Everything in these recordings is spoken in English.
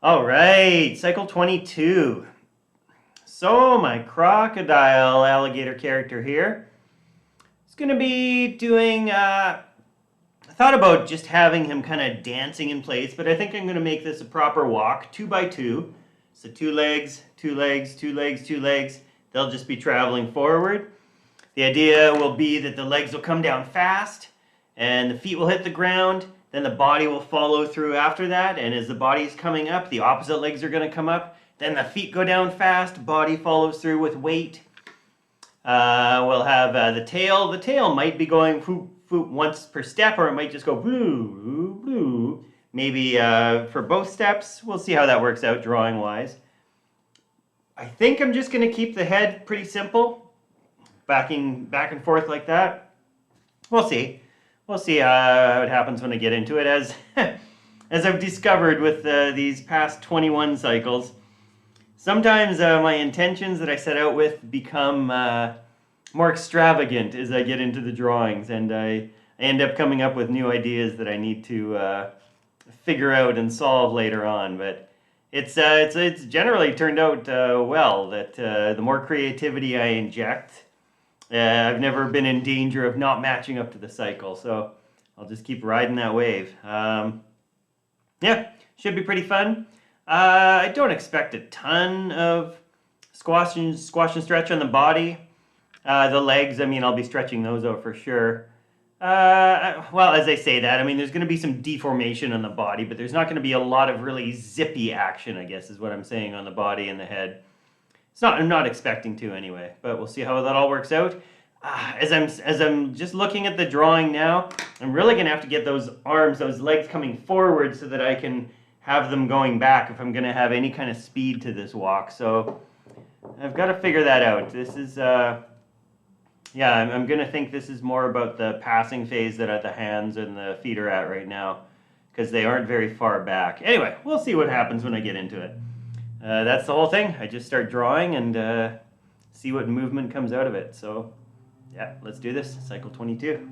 All right, cycle 22. So my crocodile alligator character here is going to be doing, I thought about just having him kind of dancing in place, but I think I'm going to make this a proper walk, 2x2. So 2 legs, 2 legs, 2 legs, 2 legs. They'll just be traveling forward. The idea will be that the legs will come down fast and the feet will hit the ground. Then the body will follow through after that. And as the body is coming up, the opposite legs are going to come up. Then the feet go down fast. Body follows through with weight. We'll have the tail. The tail might be going whoop, whoop once per step, or it might just go blue, blue. Maybe for both steps. We'll see how that works out drawing-wise. I think I'm just going to keep the head pretty simple, backing back and forth like that. We'll see. We'll see how it happens when I get into it. As I've discovered with these past 21 cycles, sometimes my intentions that I set out with become more extravagant as I get into the drawings, and I end up coming up with new ideas that I need to figure out and solve later on. But it's generally turned out well. That the more creativity I inject, I've never been in danger of not matching up to the cycle, so I'll just keep riding that wave. Yeah, should be pretty fun. I don't expect a ton of squash and stretch on the body. The legs, I mean, I'll be stretching those out for sure. Well, as I say that, I mean, there's going to be some deformation on the body, but there's not going to be a lot of really zippy action, I guess is what I'm saying, on the body and the head. I'm not expecting to anyway, but we'll see how that all works out. As I'm just looking at the drawing now, I'm really going to have to get those arms, those legs coming forward so that I can have them going back if I'm going to have any kind of speed to this walk. So I've got to figure that out. This is, yeah, I'm going to think this is more about the passing phase that the hands and the feet are at right now, because they aren't very far back. Anyway, we'll see what happens when I get into it. That's the whole thing. I just start drawing and see what movement comes out of it. So, yeah, let's do this. Cycle 22.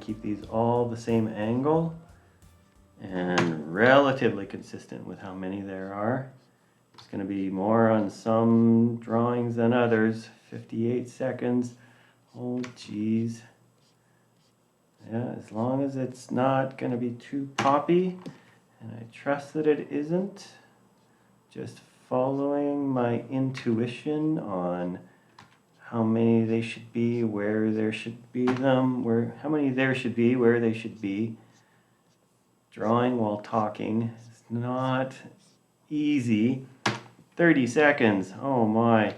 Keep these all the same angle and relatively consistent with how many there are. It's going to be more on some drawings than others. 58 seconds. Oh geez. Yeah, as long as it's not going to be too poppy, and I trust that it isn't. Just following my intuition on how many they should be, where there should be them, how many there should be, where they should be. Drawing while talking is not easy. 30 seconds, oh my.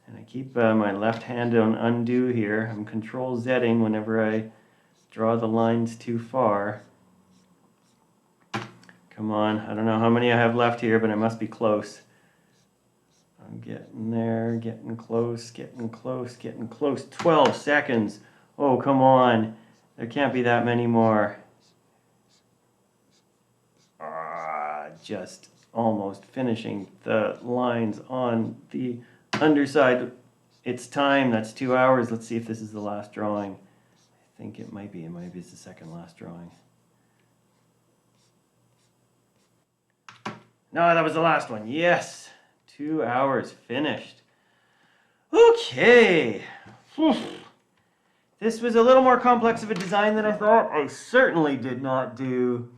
And I keep my left hand on undo here. I'm control Zing whenever I draw the lines too far. Come on, I don't know how many I have left here, but I must be close. I'm getting there, getting close, getting close, getting close. 12 seconds. Oh, come on. There can't be that many more. Just almost finishing the lines on the underside. It's time. That's 2 hours. Let's see if this is the last drawing. I think it might be. It might be the second last drawing. No, that was the last one. Yes. 2 hours finished. Okay. Whew. This was a little more complex of a design than I thought. I certainly did not do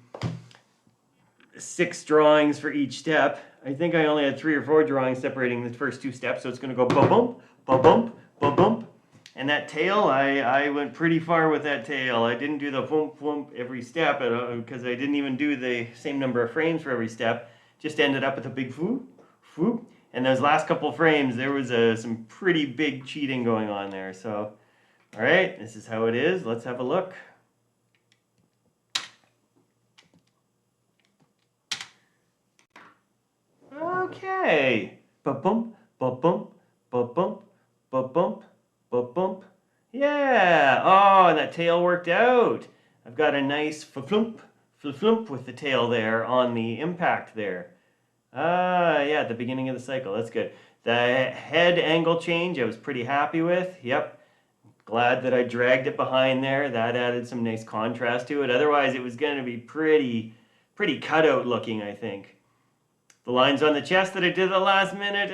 6 drawings for each step. I think I only had 3 or 4 drawings separating the first 2 steps, so it's going to go ba-bump, ba-bump, ba-bump. And that tail, I went pretty far with that tail. I didn't do the whoomp whoomp every step because I didn't even do the same number of frames for every step. Just ended up with a big whoop, whoop. And those last couple frames, there was some pretty big cheating going on there. So, all right, this is how it is. Let's have a look. Okay. Ba-bump, ba-bump, ba-bump, ba-bump, ba-bump. Yeah. Oh, and that tail worked out. I've got a nice flump, flump with the tail there on the impact there. Yeah, at the beginning of the cycle. That's good. The head angle change I was pretty happy with. Yep. Glad that I dragged it behind there. That added some nice contrast to it. Otherwise, it was going to be pretty cutout looking, I think. The lines on the chest that I did at the last minute,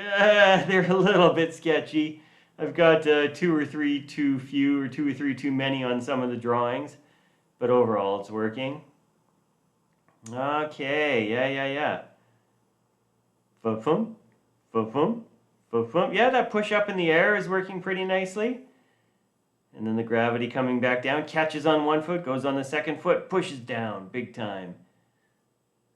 they're a little bit sketchy. I've got 2 or 3 too few or 2 or 3 too many on some of the drawings. But overall, it's working. Okay, yeah. Fa-fum, fa-fum, fa-fum. Yeah, that push up in the air is working pretty nicely. And then the gravity coming back down, catches on one foot, goes on the second foot, pushes down, big time.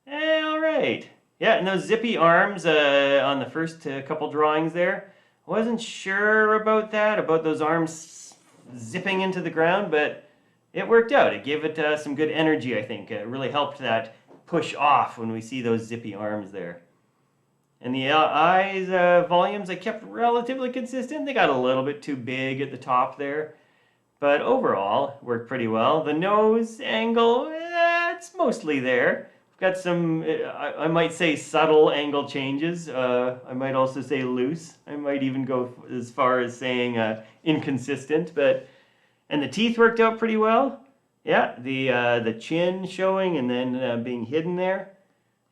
Hey, all right. Yeah, and those zippy arms on the first couple drawings there, I wasn't sure about that, about those arms zipping into the ground, but it worked out. It gave it some good energy, I think. It really helped that push off when we see those zippy arms there. And the eyes volumes I kept relatively consistent. They got a little bit too big at the top there. But overall, worked pretty well. The nose angle, it's mostly there. Got some, I might say, subtle angle changes. I might also say loose. I might even go as far as saying inconsistent. And the teeth worked out pretty well. Yeah, the chin showing and then being hidden there.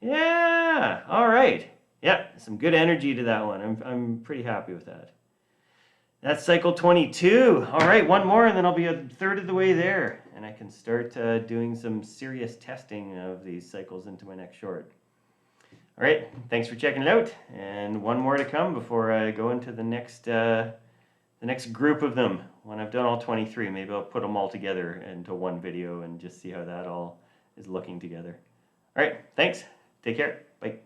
Yeah, all right. Yeah, some good energy to that one. I'm pretty happy with that. That's cycle 22. All right, one more and then I'll be a third of the way there. And I can start doing some serious testing of these cycles into my next short. All right, thanks for checking it out. And one more to come before I go into the next group of them. When I've done all 23, maybe I'll put them all together into one video and just see how that all is looking together. All right, thanks. Take care. Bye.